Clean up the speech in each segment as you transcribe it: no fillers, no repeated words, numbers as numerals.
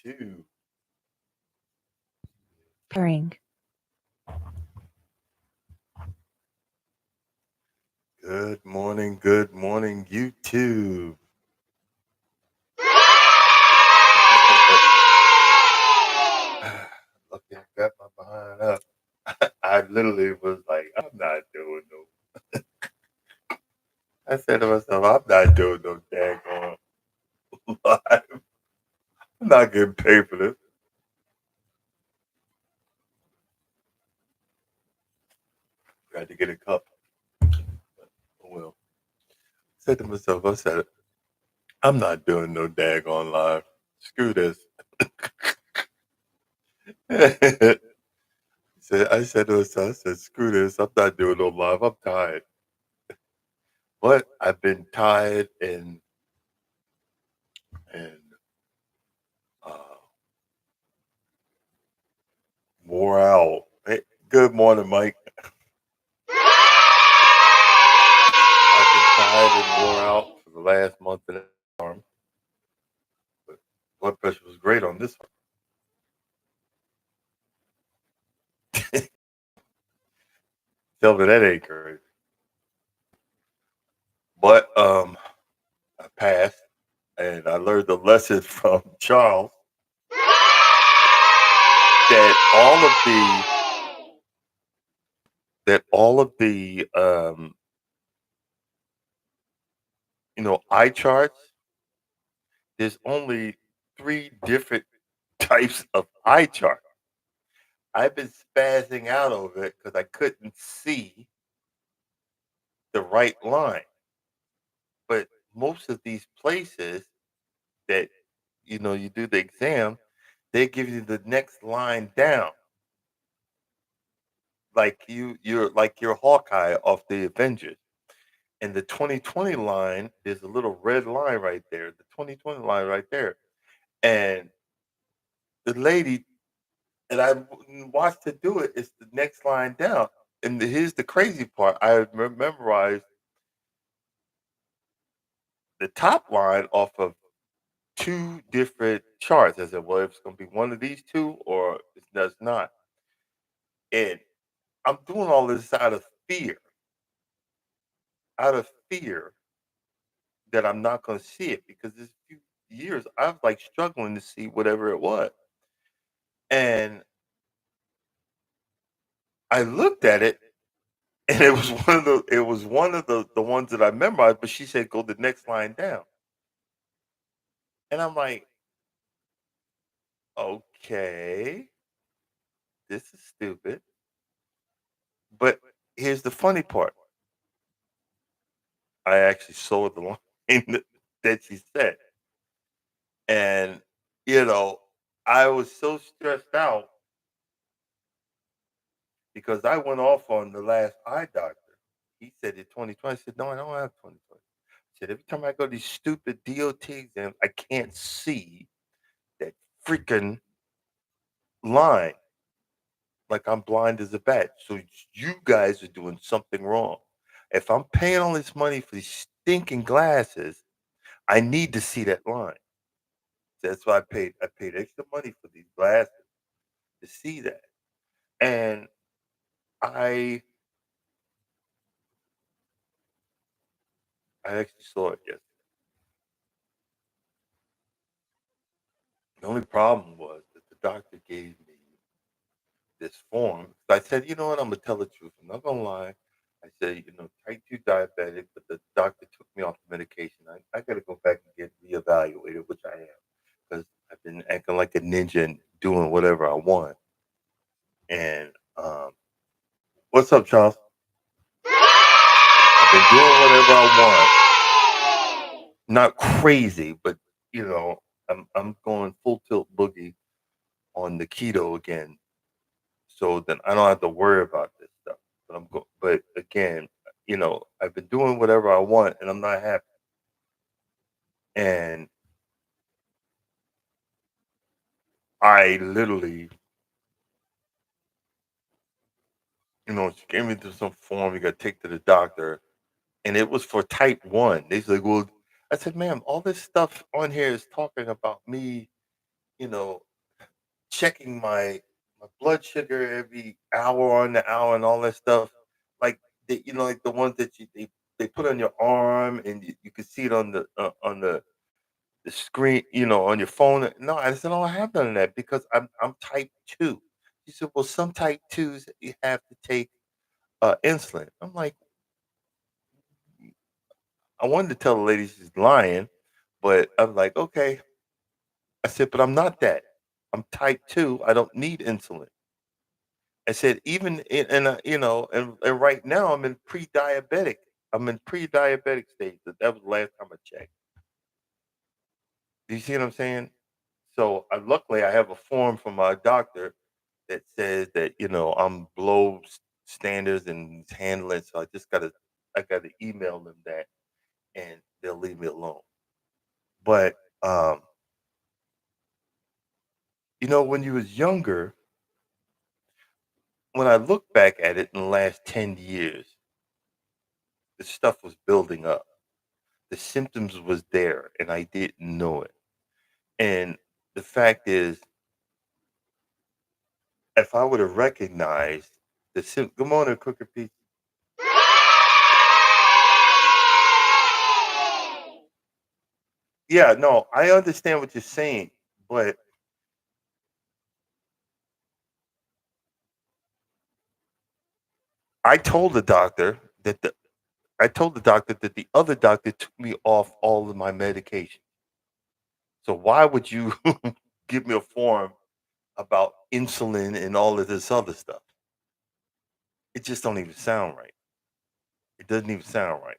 two. Pairing. Good morning, YouTube. Okay, I got my behind up. I literally was like, I'm not doing no. I said to myself, I'm not doing no daggone live. I'm not getting paid for this. Got to get a cup. Oh well. Said to myself, I said, I'm not doing no daggone live. Screw this. I said to myself, I said, screw this. I'm not doing no live. I'm tired. But I've been tired and uh, wore out. Hey, good morning, Mike. I've been tired and wore out for the last month and a half. But blood pressure was great on this one. Tell me that ain't crazy. But I passed, and I learned the lesson from Charles that all of the eye charts. There's only three different types of eye chart. I've been spazzing out over it because I couldn't see the right line. But most of these places that you do the exam, they give you the next line down, like you're Hawkeye off the Avengers. And the 2020 line, there's a little red line right there. The 2020 line right there, and the lady and I watched her do it. It's the next line down. And here's the crazy part: I memorized the top line off of two different charts. I said, well, if it's going to be one of these two or it's does not. And I'm doing all this out of fear that I'm not going to see it because this few years I was like struggling to see whatever it was. And I looked at it and it was one of the ones that I memorized, but she said go the next line down. And I'm like, okay, this is stupid. But here's the funny part. I actually saw the line that she said. And, you know, I was so stressed out because I went off on the last eye doctor. He said in 2020. I said, no, I don't have 2020. I said, every time I go to these stupid DOT exams, I can't see that freaking line. Like I'm blind as a bat. So you guys are doing something wrong. If I'm paying all this money for these stinking glasses, I need to see that line. That's why I paid extra money for these glasses to see that. And I I actually saw it yesterday. The only problem was that the doctor gave me this form. So I said, you know what, I'm gonna tell the truth. I'm not gonna lie. I said, type 2 diabetic, but the doctor took me off the medication. I gotta go back and get reevaluated, which I am, because I've been acting like a ninja and doing whatever I want. And what's up, Charles? I've been doing whatever I want. Not crazy, but you know, I'm going full tilt boogie on the keto again, so then I don't have to worry about this stuff. But again, I've been doing whatever I want, and I'm not happy. And I literally, she gave me some form you got to take to the doctor, and it was for type one. They said, "Well," I said, "Ma'am, all this stuff on here is talking about me, you know, checking my blood sugar every hour on the hour and all that stuff. Like like the ones that they put on your arm and you can see it on the screen, on your phone. No, I said, "Oh, I don't have none of that because I'm type 2." She said, "Well, some type 2s you have to take insulin." I'm like, I wanted to tell the lady she's lying, but I'm like, okay. I said, but I'm not that. I'm type 2. I don't need insulin. I said, even and right now I'm in pre-diabetic. I'm in pre-diabetic stage. That was the last time I checked. Do you see what I'm saying? So luckily I have a form from my doctor that says that I'm below standards and he's handling. So I gotta email them that and they'll leave me alone. But when you was younger, when I look back at it in the last 10 years, the stuff was building up. The symptoms was there and I didn't know it. And the fact is, if I would have recognized good morning, Cooker Pete. Yeah, no, I understand what you're saying, but I told the doctor that the other doctor took me off all of my medication. So why would you give me a form about insulin and all of this other stuff? It just don't even sound right. It doesn't even sound right.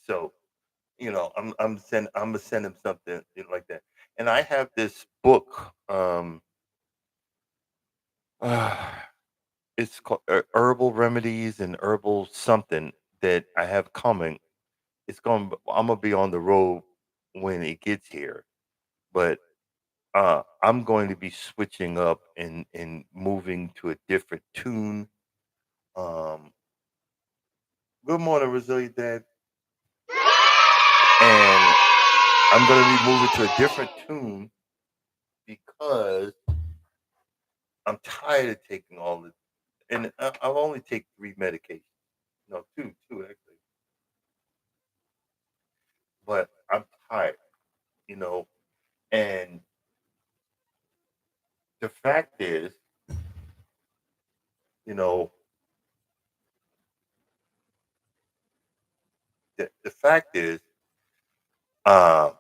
So, I'm gonna send him something like that. And I have this book. It's called Herbal Remedies and Herbal something that I have coming. I'm gonna be on the road when it gets here, but I'm going to be switching up and moving to a different tune. Um, Good morning, Resilient Dad. And I'm going to be moving to a different tune because I'm tired of taking all the, and I've only take 3 medications. No, two actually, but I'm tired, you know. And the fact is, you know, the fact is, uh,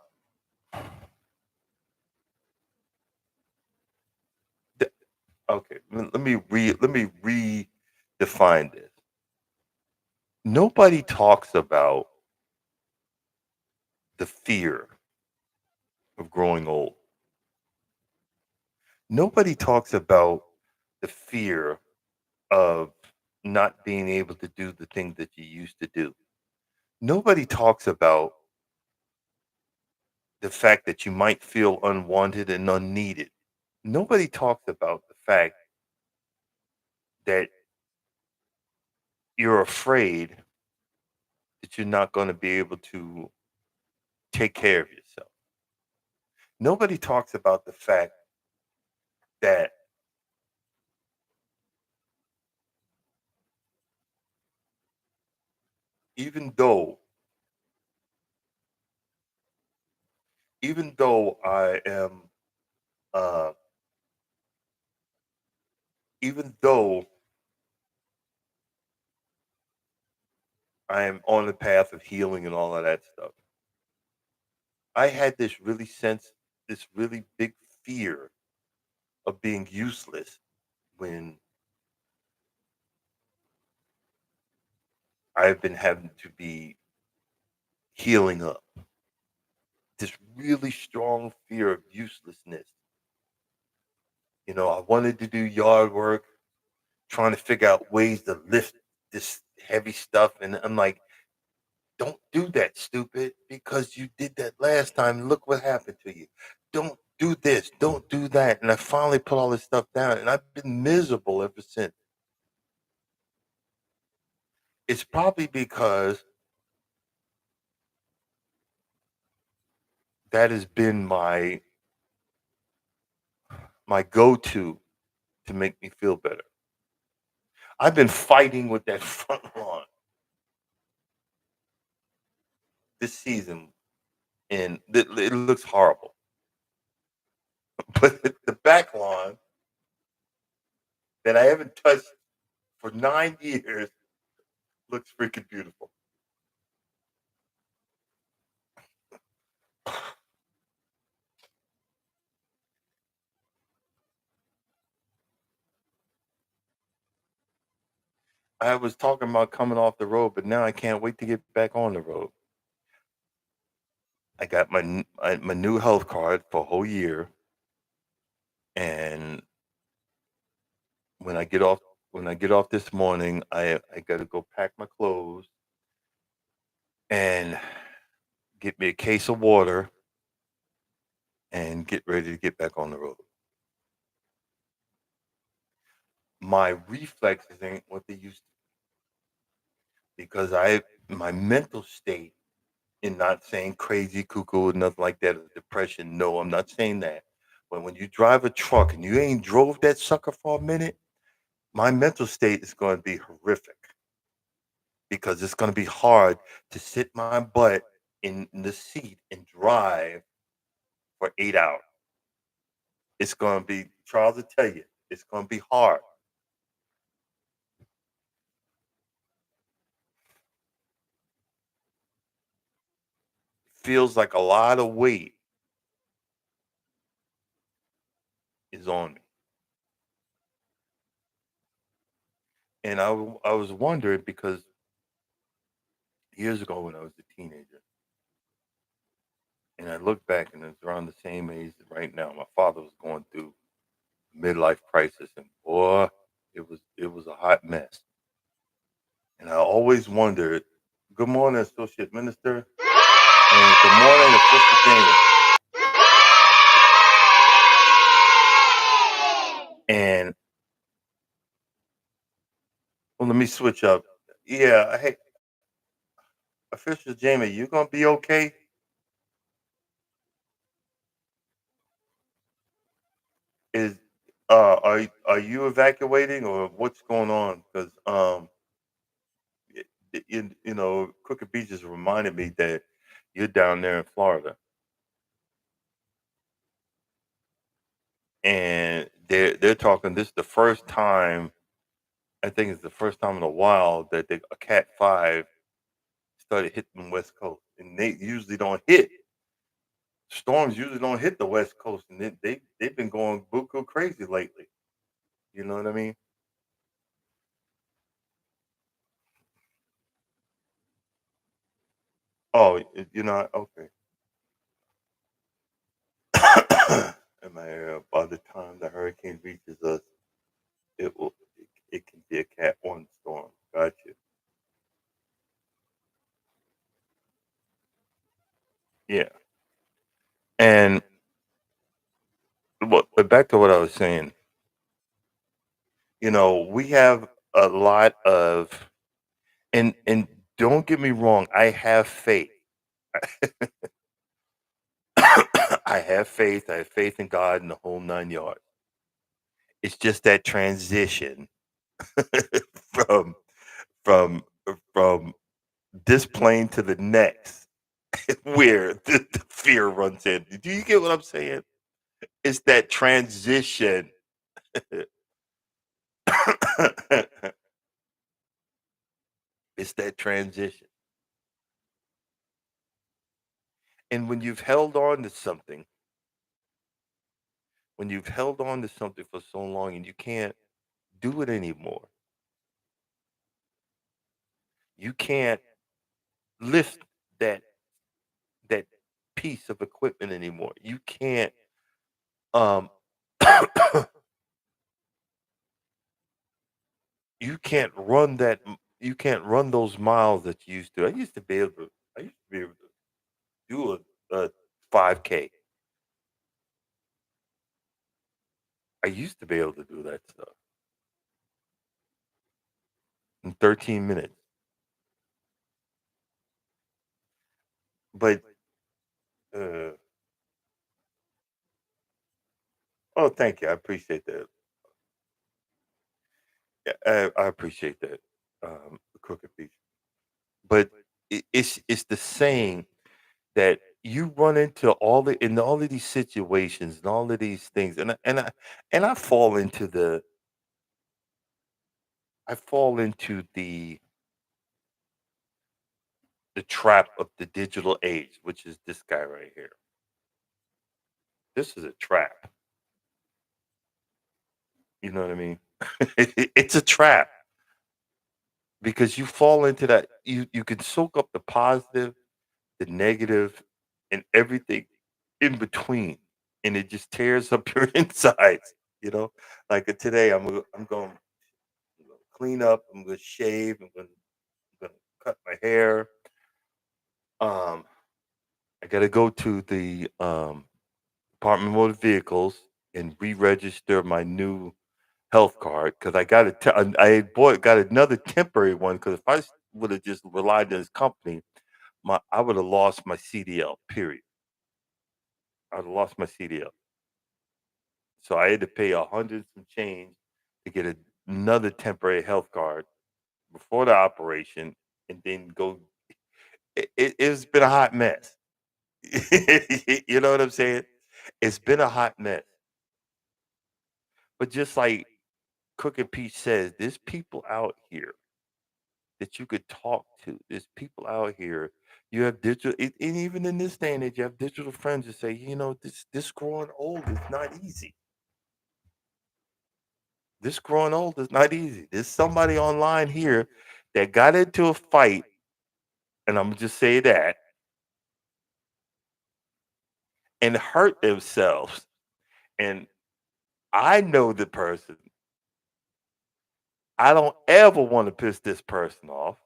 th- okay, let me redefine this. Nobody talks about the fear of growing old. Nobody talks about the fear of not being able to do the things that you used to do. Nobody talks about the fact that you might feel unwanted and unneeded. Nobody talks about the fact that you're afraid that you're not going to be able to take care of yourself. Nobody talks about the fact that even though even though I am uh even though I am on the path of healing and all of that stuff, I had this really big fear of being useless when I've been having to be healing up. This really strong fear of uselessness. I wanted to do yard work, trying to figure out ways to lift this heavy stuff. And I'm like, don't do that, stupid, because you did that last time. Look what happened to you. Don't do this. Don't do that. And I finally put all this stuff down, and I've been miserable ever since. It's probably because that has been my my go-to to make me feel better. I've been fighting with that front lawn this season, and it looks horrible. But the back lawn that I haven't touched for 9 years looks freaking beautiful. I was talking about coming off the road, but now I can't wait to get back on the road. I got my new health card for a whole year, and when I get off this morning, I got to go pack my clothes and get me a case of water and get ready to get back on the road. My reflexes ain't what they used to because my mental state, and not saying crazy, cuckoo, or nothing like that, or depression. No, I'm not saying that. But when you drive a truck and you ain't drove that sucker for a minute, my mental state is going to be horrific because it's going to be hard to sit my butt in the seat and drive for 8 hours. It's going to be, Charles will tell you, it's going to be hard. It feels like a lot of weight is on me. And I was wondering because years ago when I was a teenager, and I look back and it's around the same age right now. My father was going through midlife crisis, and boy, it was a hot mess. And I always wondered, good morning, Associate Minister, and good morning, Assistant Jamie. And well, let me switch up. Yeah, hey, Official Jamie, you gonna be okay? Is are you evacuating or what's going on? Because Crooked Beach just reminded me that you're down there in Florida, and they're talking. This is the first time, I think it's the first time in a while that a Cat 5 started hitting the West Coast, and they usually don't hit. Storms usually don't hit the West Coast, and they've been going buku crazy lately. You know what I mean? Oh, you're not okay. In my area, by the time the hurricane reaches us, it will it can be a Cat 1 storm. Gotcha. Yeah, and but back to what I was saying. We have a lot of, and don't get me wrong, I have faith. I have faith. I have faith in God and the whole 9 yards. It's just that transition from from from this plane to the next where the fear runs in. Do you get what I'm saying? It's that transition. It's that transition. And when you've held on to something for so long and you can't do it anymore, you can't lift that that piece of equipment anymore. Um you can't run those miles that you used to. I used to be able to do a 5K. I used to be able to do that stuff in 13 minutes. But uh Oh, thank you. I appreciate that. Yeah, I appreciate that, cooking piece. But it's the saying that you run into all of these situations and all of these things, and I fall into the trap of the digital age, which is this guy right here. This is a trap. You know what I mean? It's a trap because you fall into that. You can soak up the positive, the negative, and everything in between, and it just tears up your insides. You know, like today, I'm going to clean up. I'm going to shave. I'm going to cut my hair. Um, I got to go to the Department of Motor Vehicles and re-register my new health card because I got another temporary one because if I would have just relied on this company, my I would have lost my CDL. Period. I'd have lost my CDL. So I had to pay 100 some change to get another temporary health card before the operation, and then go. It's been a hot mess. You know what I'm saying? It's been a hot mess. But just like Cooking Pete says, there's people out here that you could talk to. There's people out here. You have and even in this day and age, you have digital friends that say, this growing old is not easy. This growing old is not easy. There's somebody online here that got into a fight, and I'm just say that, and hurt themselves. And I know the person. I don't ever want to piss this person off.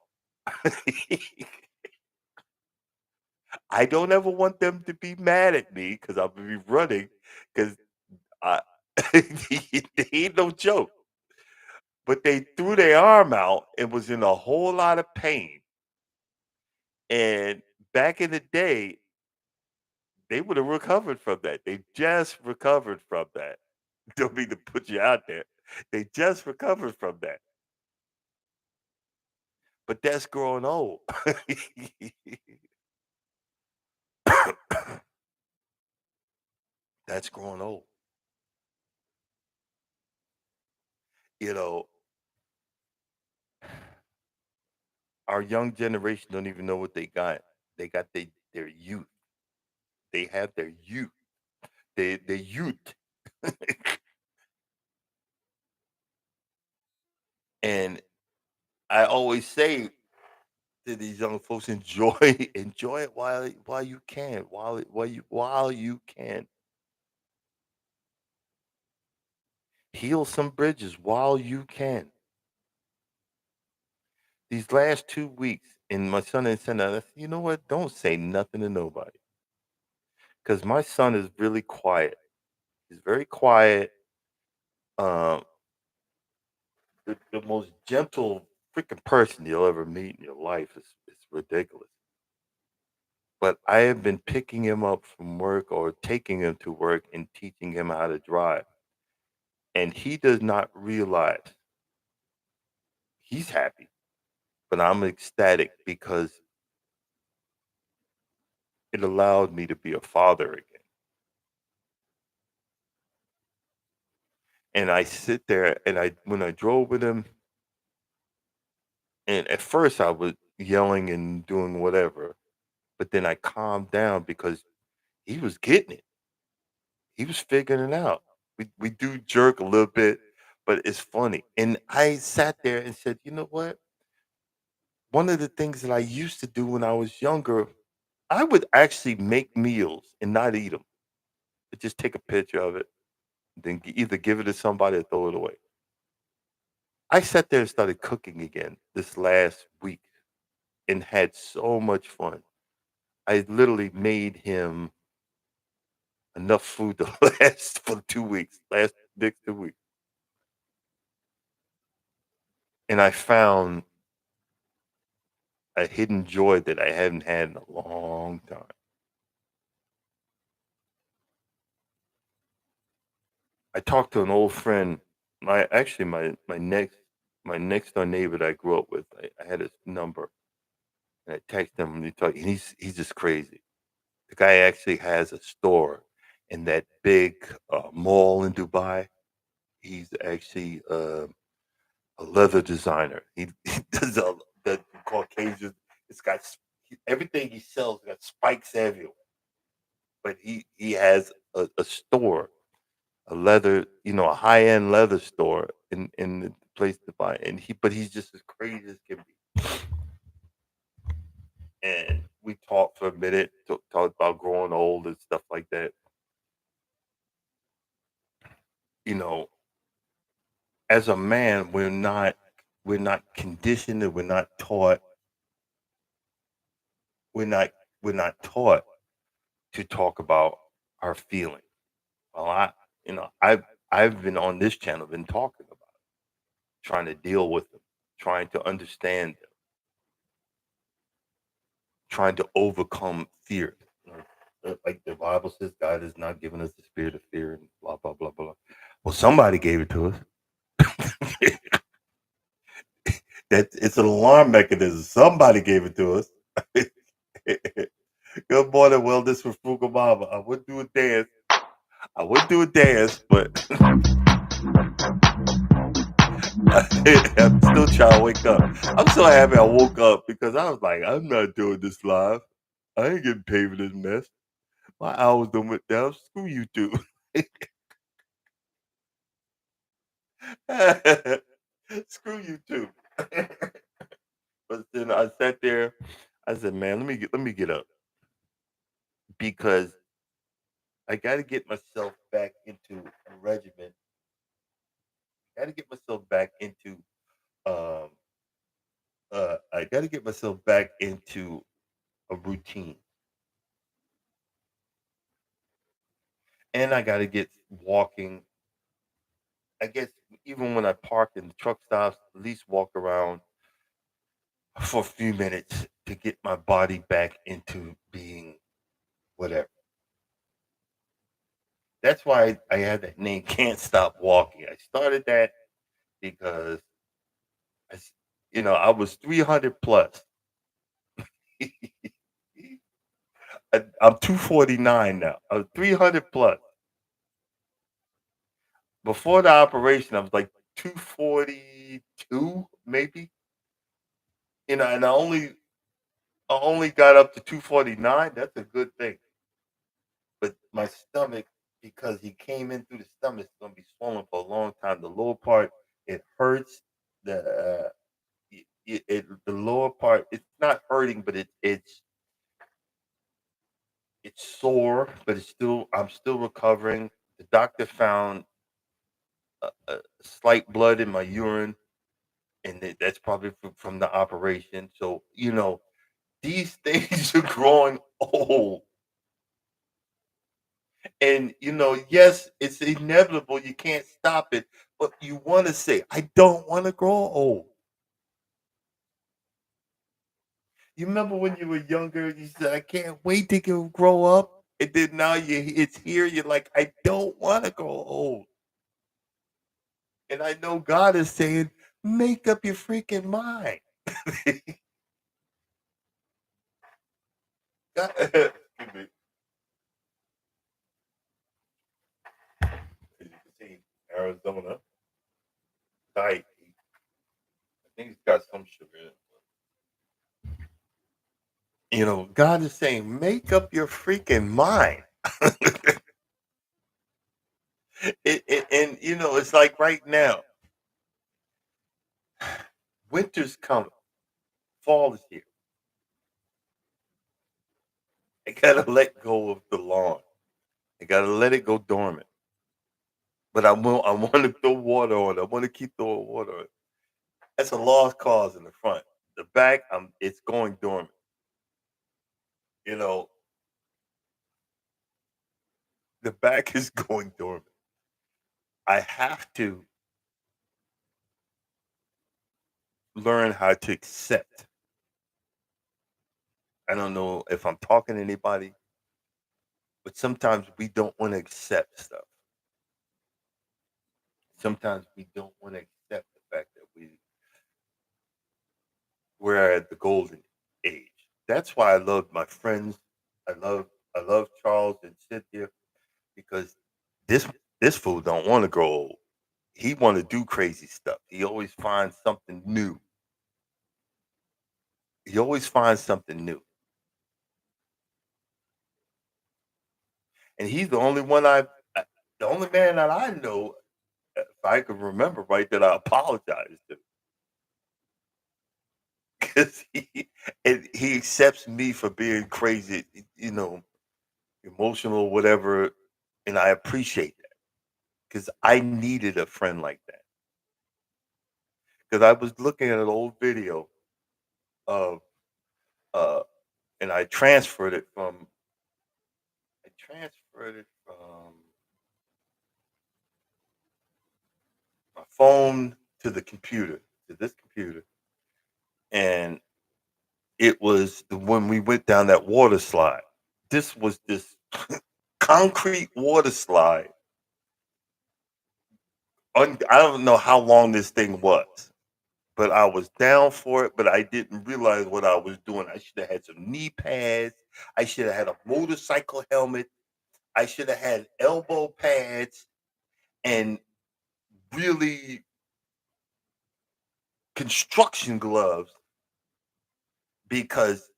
I don't ever want them to be mad at me because I'll be running because I they ain't no joke. But they threw their arm out and was in a whole lot of pain. And back in the day, they would have recovered from that. They just recovered from that. Don't mean to put you out there. They just recovered from that. But that's growing old. That's growing old. You know, our young generation don't even know what they got. They got their youth. They have their youth. Their youth. And I always say to these young folks, enjoy enjoy it while you can, while you can. Heal some bridges while you can. These last 2 weeks, and my son and son, I said, you know what? Don't say nothing to nobody. Because my son is really quiet. He's very quiet. Um, the most gentle freaking person you'll ever meet in your life is ridiculous. But I have been picking him up from work or taking him to work and teaching him how to drive. And he does not realize he's happy, but I'm ecstatic because it allowed me to be a father again. And I sit there and when I drove with him, and at first I was yelling and doing whatever, but then I calmed down because he was getting it. He was figuring it out. We do jerk a little bit, but it's funny. And I sat there and said, you know what? One of the things that I used to do when I was younger, I would actually make meals and not eat them, but just take a picture of it, then either give it to somebody or throw it away. I sat there and started cooking again this last week and had so much fun. I literally made him enough food to last for 2 weeks, last next 2 weeks. And I found a hidden joy that I hadn't had in a long time. I talked to an old friend. My actually my next door neighbor that I grew up with. I had his number and I texted him and he's just crazy. The guy actually has a store in that big mall in Dubai. He's actually a leather designer. He does the Caucasian. It's got everything he sells got spikes everywhere. But he has a store, a leather, a high end leather store in the place to buy. And he's just as crazy as can be. And we talked for a minute, talked about growing old and stuff like that. You know, as a man, we're not conditioned and we're not we're not taught to talk about our feelings. Well, I've been on this channel, been talking about it, trying to deal with them, trying to understand them, trying to overcome fear. Like the Bible says, God has not given us the spirit of fear and blah blah blah blah. Well, somebody gave it to us. That it's an alarm mechanism. Somebody gave it to us. Good morning, wellness for Frugal Mama. I would do a dance. I would do a dance, but I'm still trying to wake up. I'm so happy I woke up because I was like, I'm not doing this live. I ain't getting paid for this mess. My hours done went down. Screw you two. Screw you too. But then I sat there. I said, "Man, let me get up because I got to get myself back into a regimen. Got to get myself back into um I got to get myself back into a routine, and I got to get walking. I guess even when I park in the truck stops, at least walk around for a few minutes to get my body back into being whatever. That's why I had that name, Can't Stop Walking. I started that because I, I was 300 plus. I'm 249 now. I was 300 plus. Before the operation, I was like 242, maybe. And I only got up to 249. That's a good thing. But my stomach, because he came in through the stomach, it's gonna be swollen for a long time. The lower part, it hurts. The lower part, it's not hurting, but it's sore, but I'm still recovering. The doctor found a slight blood in my urine, and that's probably from the operation. So these things are growing old, and yes, it's inevitable. You can't stop it, but you want to say, "I don't want to grow old." You remember when you were younger, you said, "I can't wait to grow up," and then now it's here. You're like, "I don't want to grow old." And I know God is saying, make up your freaking mind. Excuse me. As you can see, Arizona diet. I think it's got some sugar in it. God is saying, make up your freaking mind. And it's like right now, winter's coming, fall is here. I gotta let go of the lawn. I gotta let it go dormant. But I want to throw water on it. I want to keep throwing water on it. That's a lost cause in the front. The back, it's going dormant. You know, the back is going dormant. I have to learn how to accept. I don't know if I'm talking to anybody, but sometimes we don't want to accept stuff. sometimes we don't want to accept the fact that we're at the golden age. That's why I love my friends. I love I love Charles and Cynthia because this this fool don't want to grow old. He want to do crazy stuff. He always finds something new. He always finds something new, and he's the only one the only man that I know, if I can remember right, that I apologize to, because he accepts me for being crazy, emotional, whatever, and I appreciate that because I needed a friend like that. Because I was looking at an old video of, uh, and I transferred it from my phone to the computer, to this computer, and it was when we went down that water slide. This was this concrete water slide. I don't know how long this thing was, but I was down for it, but I didn't realize what I was doing. I should have had some knee pads. I should have had a motorcycle helmet. I should have had elbow pads and really construction gloves because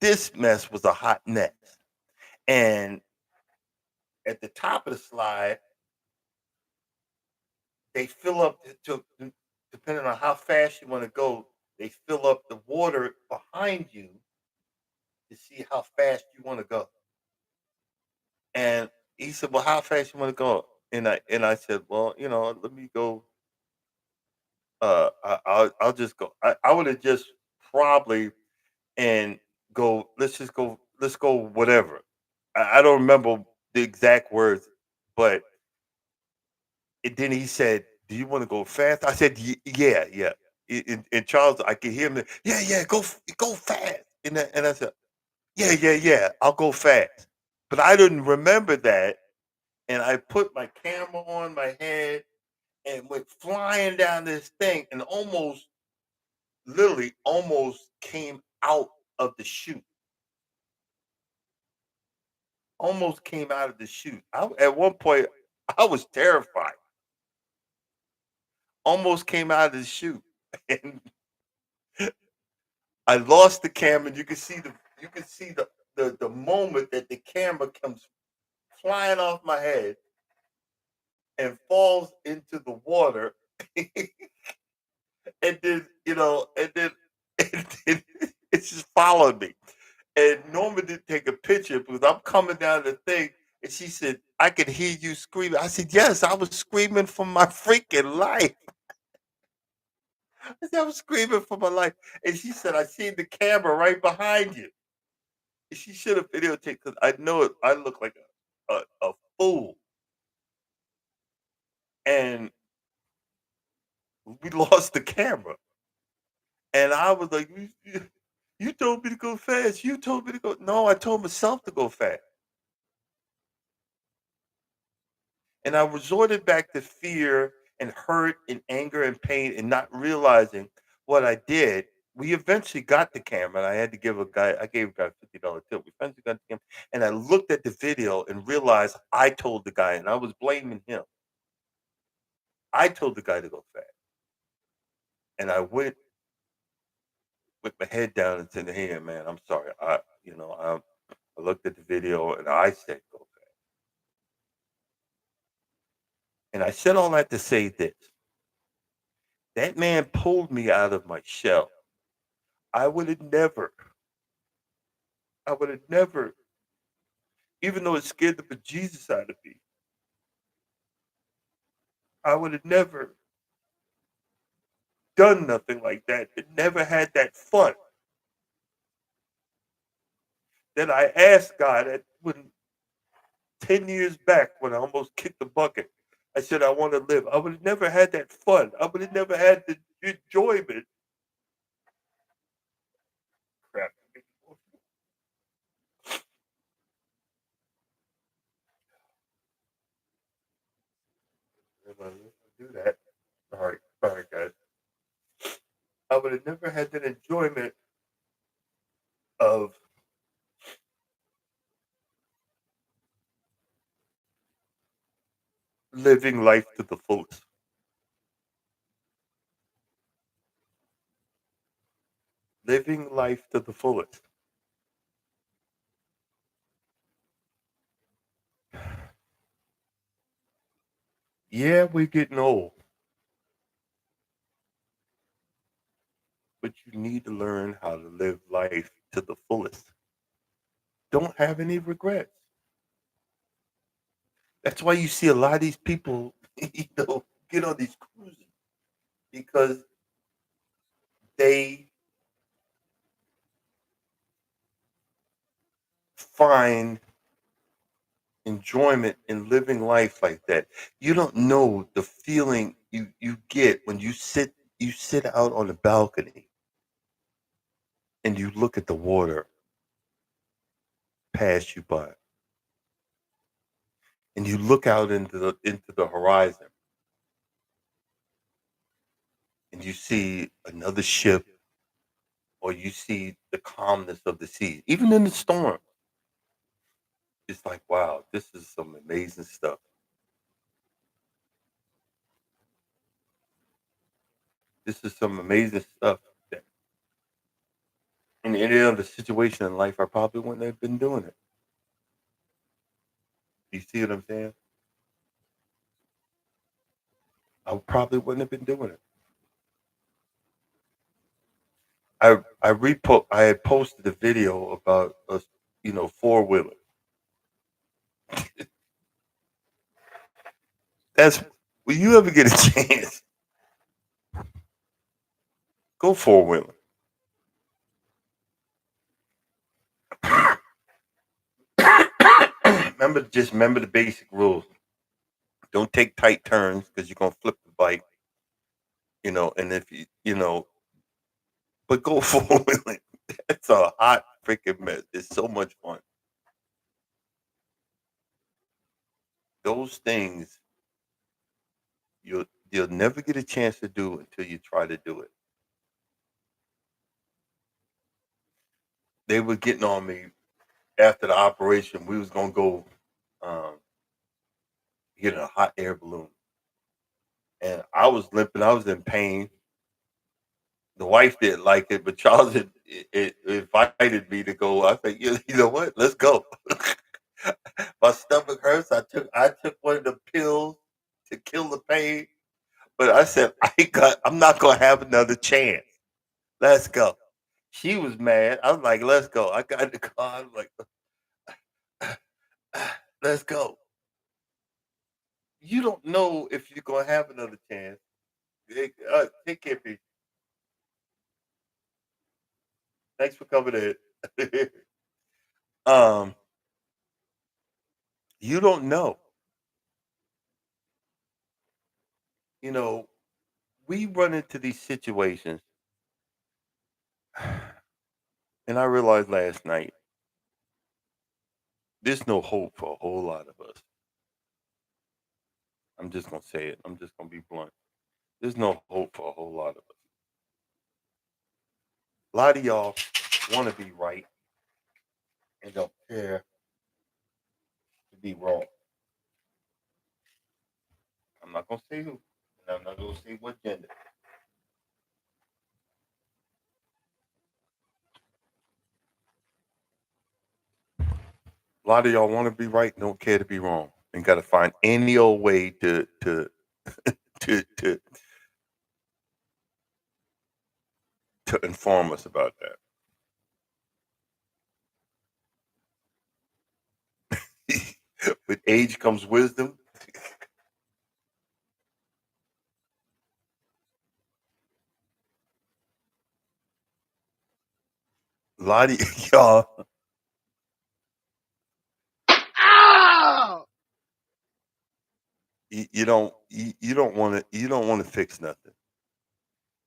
this mess was a hot mess. And at the top of the slide, they fill up depending on how fast you want to go, they fill up the water behind you to see how fast you want to go. And he said, "Well, how fast you want to go?" And I said, "Well, let me go. I'll just go. I would have just probably and go. Let's just go. Let's go. Whatever. I don't remember the exact words, but then he said, "Do you want to go fast?" I said, "Yeah, yeah." And Charles, I could hear him. Yeah, yeah. Go fast. And I said, "Yeah, yeah, yeah. I'll go fast." But I didn't remember that, and I put my camera on my head and went flying down this thing and literally almost came out of the chute. Almost came out of the chute. At one point, I was terrified. Almost came out of the chute. And I lost the camera. And you can see the moment that the camera comes flying off my head and falls into the water. And then and then it's just following me. And Norma didn't take a picture because I'm coming down the thing, and she said, "I could hear you screaming." I said, "Yes, I was screaming for my freaking life." I said, "I was screaming for my life," and she said, "I seen the camera right behind you." And she should have videotaped because I know it. I look like a fool, and we lost the camera. And I was like, "You told me to go fast. You told me to go." No, I told myself to go fast. And I resorted back to fear and hurt and anger and pain and not realizing what I did. We eventually got the camera, and I gave a guy $50 tip. We eventually got the camera, and I looked at the video and realized I told the guy, and I was blaming him. I told the guy to go fast, and I went with my head down and said, "Hey, man, I'm sorry. I looked at the video and I said go fast." And I said all that to say this: that man pulled me out of my shell. I would have never I would have never, even though it scared the bejesus out of me, I would have never done nothing like that and never had that fun that I asked God at when 10 years back when I almost kicked the bucket. I said, I want to live. I would have never had that fun. I would have never had the enjoyment. Crap. do that. Sorry, guys. I would have never had that enjoyment of living life to the fullest. Living life to the fullest. Yeah, we're getting old, but you need to learn how to live life to the fullest. Don't have any regrets. That's why you see a lot of these people, get on these cruises because they find enjoyment in living life like that. You don't know the feeling you get when you sit out on the balcony and you look at the water pass you by and you look out into the horizon and you see another ship or you see the calmness of the sea even in the storm. It's like, wow, this is some amazing stuff. This is some amazing stuff that in any other situation in life I probably wouldn't have been doing it. You see what I'm saying? I probably wouldn't have been doing it. I had posted a video about us, four wheeler. That's when you ever get a chance, go four wheeler. Remember the basic rules. Don't take tight turns because you're gonna flip the bike, and if but go four wheeling. That's a hot freaking mess. It's so much fun. Those things you'll never get a chance to do until you try to do it. They were getting on me after the operation. We was gonna go um, get a hot air balloon, and I was limping. I was in pain. The wife didn't like it, but Charles it invited me to go. I said, you know what? Let's go. My stomach hurts. I took one of the pills to kill the pain, but I said I'm not gonna have another chance. Let's go. She was mad. I was like, let's go. I got in the car. I was like, let's go. You don't know if you're gonna have another chance. Take care, people. Thanks for coming in. um, you don't know. You know, we run into these situations, and I realized last night there's no hope for a whole lot of us. I'm just gonna say it. I'm just gonna be blunt. There's no hope for a whole lot of us. A lot of y'all want to be right and don't care to be wrong. I'm not gonna say who, and I'm not gonna say what gender. A lot of y'all want to be right and don't care to be wrong, and got to find any old way to to inform us about that. With age comes wisdom. A lot of y'all, Ow! you don't want to fix nothing.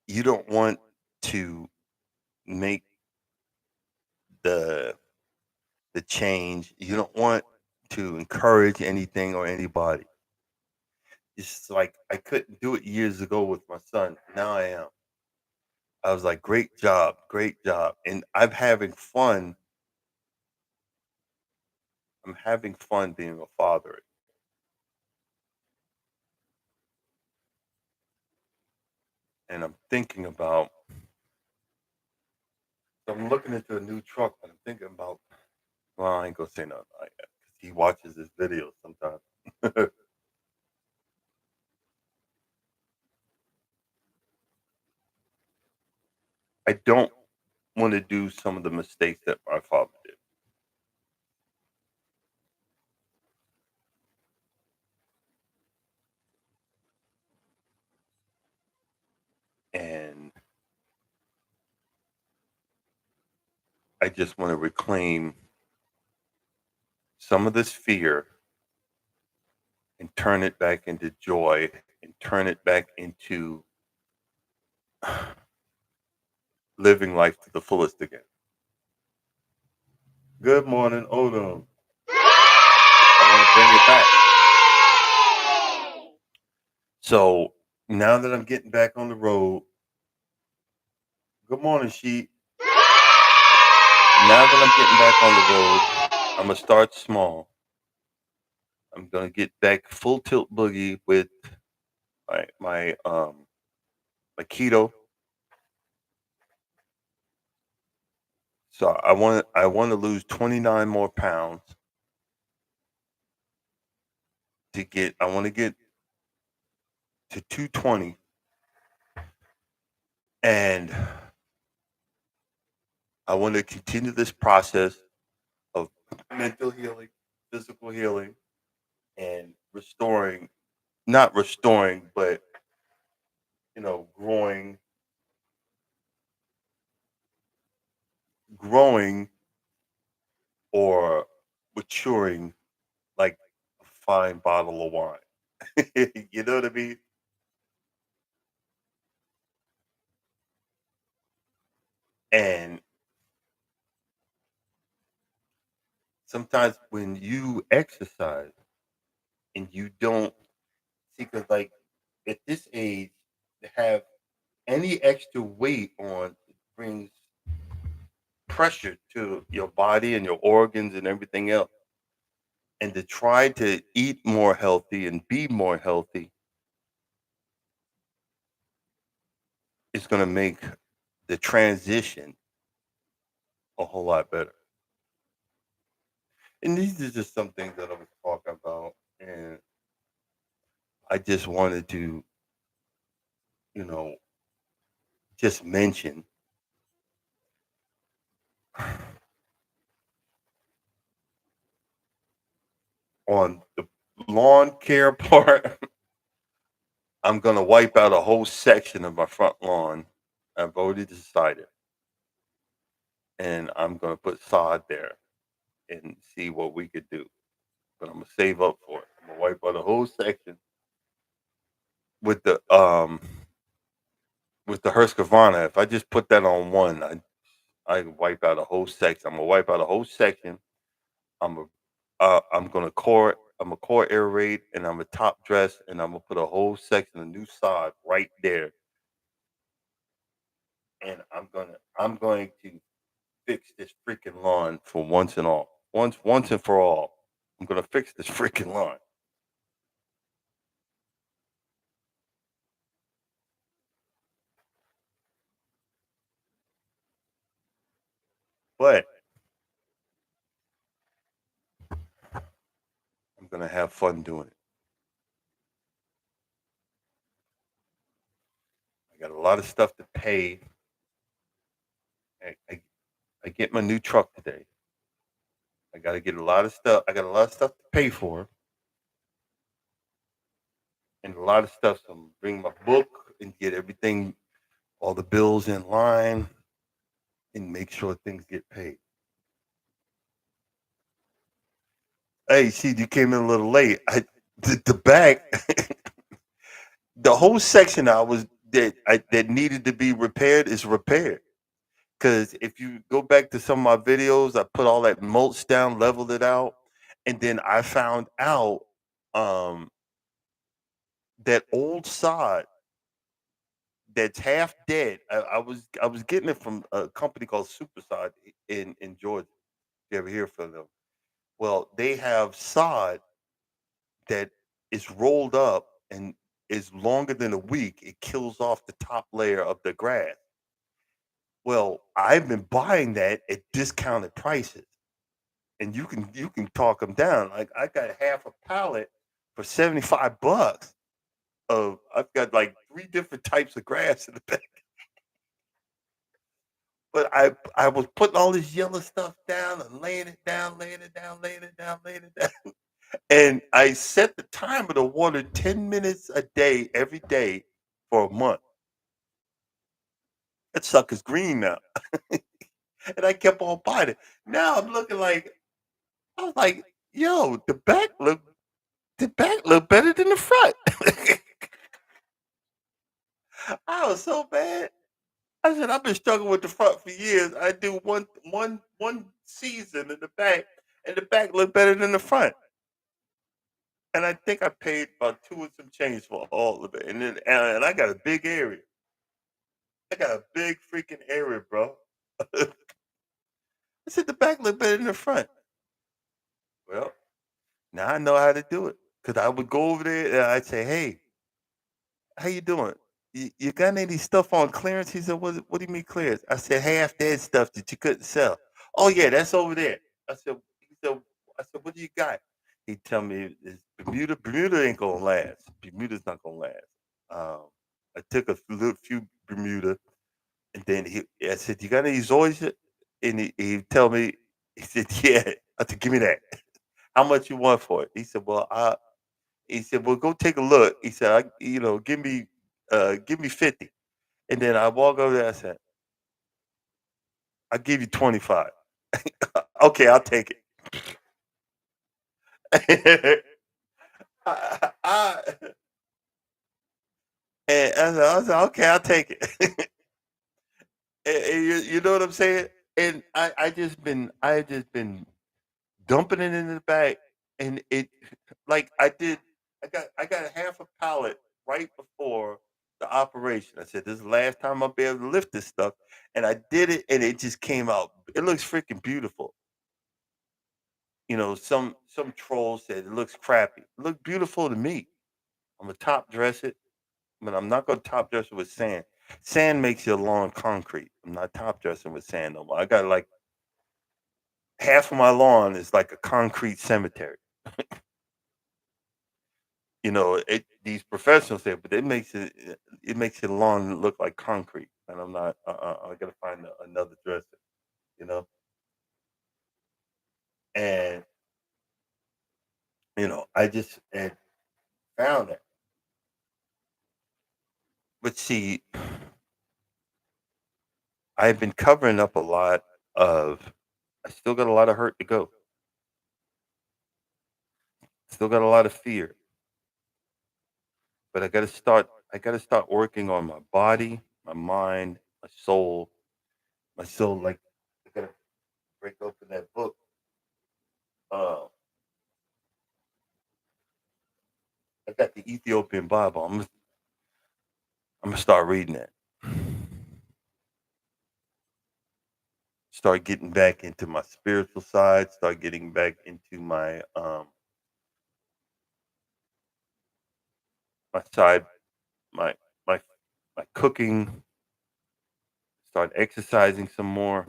You don't want to make the the change. You don't want to encourage anything or anybody. It's like I couldn't do it years ago with my son. Now I am. I was like, great job. And I'm having fun being a father. And I'm thinking about I'm looking into a new truck and I'm thinking about well, I ain't gonna say nothing like that because he watches this video sometimes. I don't want to do some of the mistakes that my father did. And I just want to reclaim some of this fear and turn it back into joy and turn it back into living life to the fullest again. Good morning, Odom. I want to bring it back. So now that I'm getting back on the road, good morning, Sheep. Now that I'm getting back on the road, I'm gonna start small. I'm gonna get back full tilt boogie with my keto. So I want to lose 29 more pounds to get. I want to get to 220, and I want to continue this process of mental healing, physical healing, and restoring. Not restoring, but growing or maturing like a fine bottle of wine. You know what I mean? And sometimes when you exercise and you don't see, because like at this age, to have any extra weight on brings pressure to your body and your organs and everything else. And to try to eat more healthy and be more healthy is going to make the transition a whole lot better. And these are just some things that I was talking about. And I just wanted to, you know, just mention on the lawn care part, I'm going to wipe out a whole section of my front lawn. I've already decided. And I'm going to put sod there and see what we could do. But I'm going to save up for it. I'm going to wipe out a whole section with the Husqvarna. If I just put that on one, I wipe out a whole section. I'm gonna wipe out a whole section. I'm gonna core. I'm gonna core aerate, and I'm gonna top dress, and I'm gonna put a whole section of new sod right there. And I'm going to fix this freaking lawn for once and all. Once and for all. I'm gonna fix this freaking lawn. But I'm gonna have fun doing it. I got a lot of stuff to pay. I get my new truck today. I got to get a lot of stuff. I got a lot of stuff to pay for, and a lot of stuff. So I'm gonna bring my book and get everything, all the bills in line, and make sure things get paid. Hey, see, you came in a little late. The back, the whole section that needed to be repaired is repaired. Because if you go back to some of my videos, I put all that mulch down, leveled it out, and then I found out um, that old sod that's half dead. I was getting it from a company called Supersod in Georgia. You ever hear from them? Well, they have sod that is rolled up and is longer than a week. It kills off the top layer of the grass. Well, I've been buying that at discounted prices, and you can talk them down. Like I got half a pallet for $75. Of I've got like three different types of grass in the back, but I was putting all this yellow stuff down and laying it down, laying it down, laying it down, laying it down, and I set the timer to water 10 minutes a day every day for a month. That sucker's green now, and I kept on buying it. Now I'm looking like I was like, yo, the back look better than the front. I was so bad. I said I've been struggling with the front for years. I do one season in the back, and the back looked better than the front. And I think I paid about two and some change for all of it. And I got a big area. I got a big freaking area, bro. I said the back looked better than the front. Well, now I know how to do it. Cause I would go over there and I'd say, "Hey, how you doing? You got any stuff on clearance?" He said, "What do you mean clearance?" I said, "Half dead stuff that you couldn't sell." "Oh yeah, that's over there." I said, he said, I said, "What do you got?" He tell me it's Bermuda. Bermuda ain't gonna last. Bermuda's not gonna last. Um, I took a few Bermuda, and then I said, "You got any Zoysia?" And he tell me, he said, "Yeah." I said, "Give me that. How much you want for it?" He said, he said, "Well, go take a look." He said, give me 50." And then I walk over there. I said, "I'll give you 25." Okay, I'll take it. I, I said, "Okay, I'll take it." And you know what I'm saying? And I just been dumping it in the bag, and it like I got a half a pallet right before the operation. I said, "This is the last time I'll be able to lift this stuff," and I did it, and it just came out. It looks freaking beautiful. Some trolls said it looks crappy. It looked beautiful to me. I'm gonna top dress it, but I'm not gonna top dress it with sand. Sand makes your lawn concrete. I'm not top dressing with sand no more. I got like half of my lawn is like a concrete cemetery. These professionals say, but it makes your lawn look like concrete, and I'm not. I gotta find another dresser, you know. And I just had found that. But see, I've been covering up a lot of. I still got a lot of hurt to go. Still got a lot of fear, but I got to start. I got to start working on my body, my mind, my soul. My soul, like I got to break open that book. Uh, I got the Ethiopian Bible. I'm gonna start reading it. Start getting back into my spiritual side. Start getting back into my side, my my my cooking. Start exercising some more,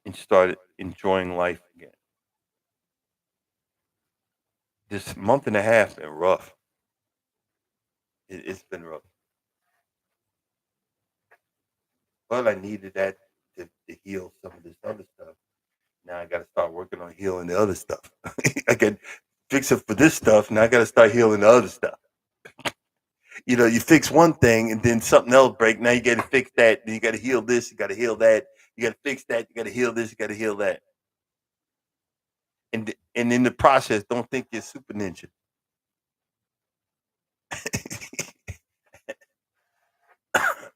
and start enjoying life again. This month and a half been rough. It's been rough, but I needed that to heal some of this other stuff. Now I got to start working on healing the other stuff. I can fix it for this stuff. Now I got to start healing the other stuff. You fix one thing and then something else break. Now you got to fix that. Then you got to heal this. You got to heal that. You got to fix that. You got to heal this. You got to heal that. And in the process, don't think you're super ninja.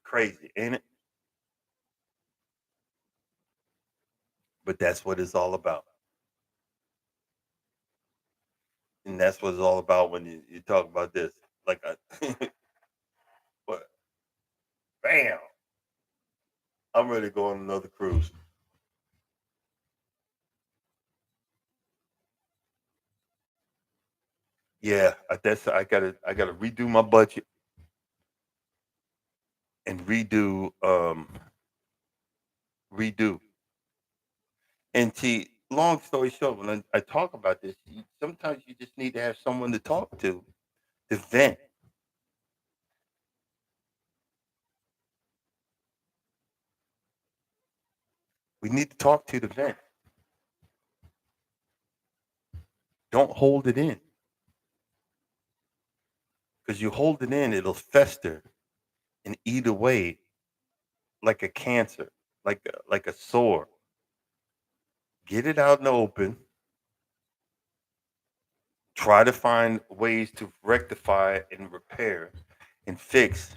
Crazy, ain't it? But that's what it's all about. And that's what it's all about when you talk about this. Like, what? Bam! I'm ready to go on another cruise. Yeah, I gotta redo my budget and redo. And see, long story short, when I talk about this, sometimes you just need to have someone to talk to vent. We need to talk to vent. Don't hold it in, because you hold it in, it'll fester and eat away like a cancer, like a sore. Get it out in the open. Try to find ways to rectify and repair and fix,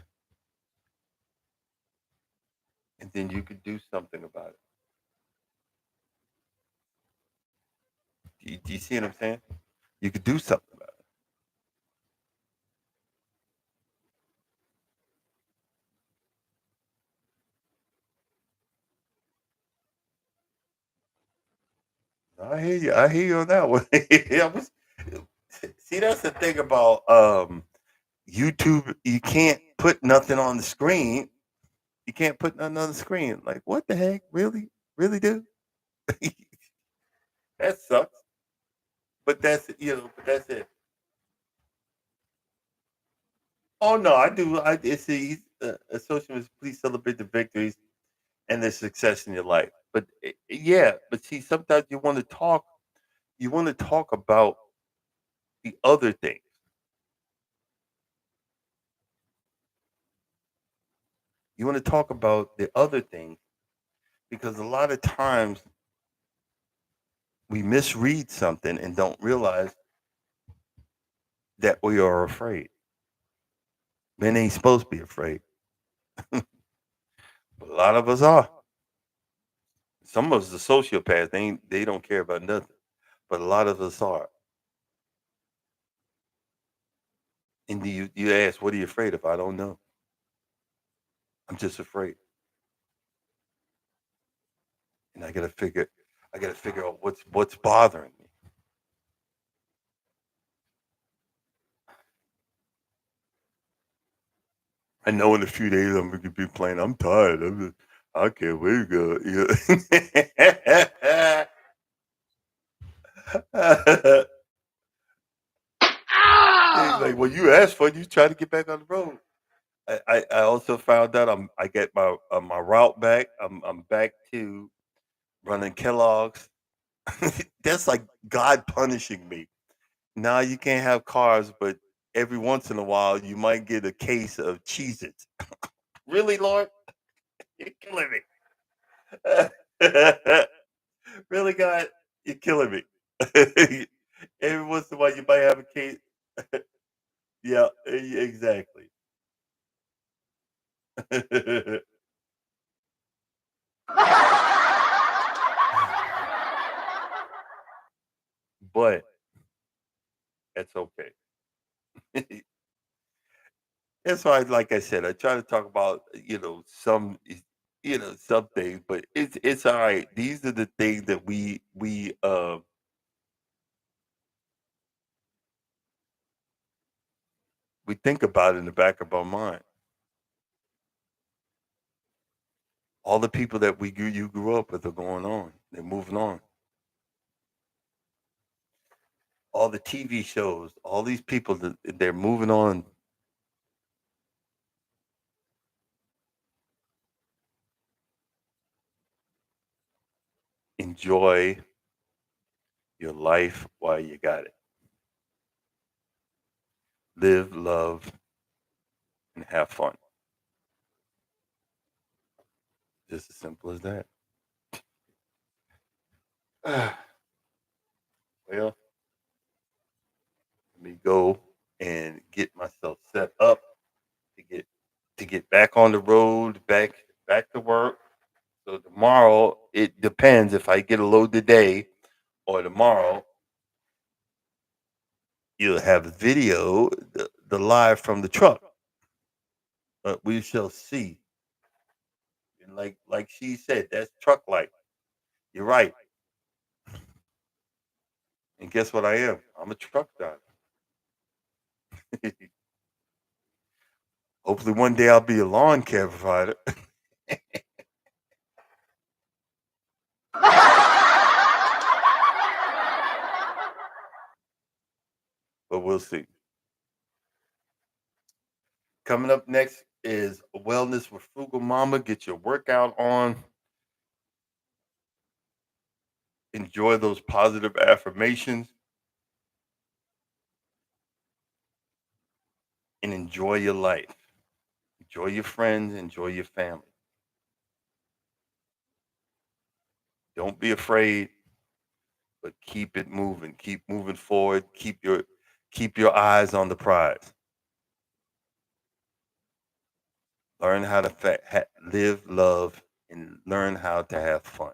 and then you could do something about it. Do you see what I'm saying? You could do something about it. I hear you. I hear you on that one. See, that's the thing about YouTube. You can't put nothing on the screen. You can't put nothing on the screen. Like, what the heck? Really? Really, do? That sucks. But that's it. Oh no, I do. It's associates. Please celebrate the victories and the success in your life. But yeah, but see, sometimes you want to talk. You want to talk about the other things. You want to talk about the other things because a lot of times we misread something and don't realize that we are afraid. Men ain't supposed to be afraid, but a lot of us are. Some of us are sociopaths. They don't care about nothing, but a lot of us are. And you ask, what are you afraid of? I don't know. I'm just afraid, and I gotta figure out what's bothering me. I know in a few days I'm gonna be playing. I'm tired. I can't wait to go. He's like, Ow! well, you asked for it. You try to get back on the road. I also found out I get my route back. I'm back to running Kellogg's. That's like God punishing me. Now you can't have cars, but every once in a while you might get a case of Cheez-Its. Really, Lord? You're killing me. Really, God? You're killing me. Every once in a while you might have a case. Yeah, exactly. But that's okay. That's why, like I said, I try to talk about some things, but it's all right. These are the things that we think about in the back of our mind. All the people that you grew up with are going on. They're moving on. All the TV shows, all these people that they're moving on. Enjoy your life while you got it. Live, love, and have fun. Just as simple as that. Well, let me go and get myself set up to get back on the road, back to work. So tomorrow it depends if I get a load today or tomorrow. You'll have video, the live from the truck. We shall see. And like she said, that's truck life. You're right. And guess what I am? I'm a truck driver. Hopefully one day I'll be a lawn care provider. But we'll see. Coming up next is Wellness with Frugal Mama. Get your workout on. Enjoy those positive affirmations. And enjoy your life. Enjoy your friends. Enjoy your family. Don't be afraid, but keep it moving. Keep moving forward. Keep your eyes on the prize. Learn how to live, love, and learn how to have fun.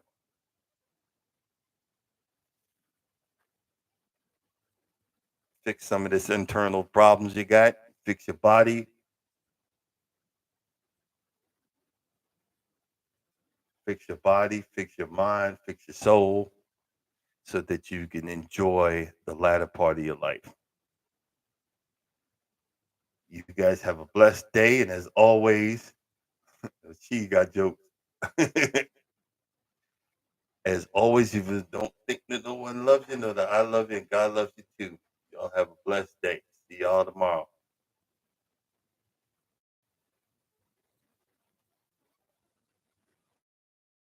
Fix some of this internal problems you got. Fix your body. Fix your body. Fix your mind. Fix your soul, so that you can enjoy the latter part of your life. You guys have a blessed day, and as always, she got jokes. As always, if you don't think that no one loves you, know that I love you and God loves you too. Y'all have a blessed day. See y'all tomorrow.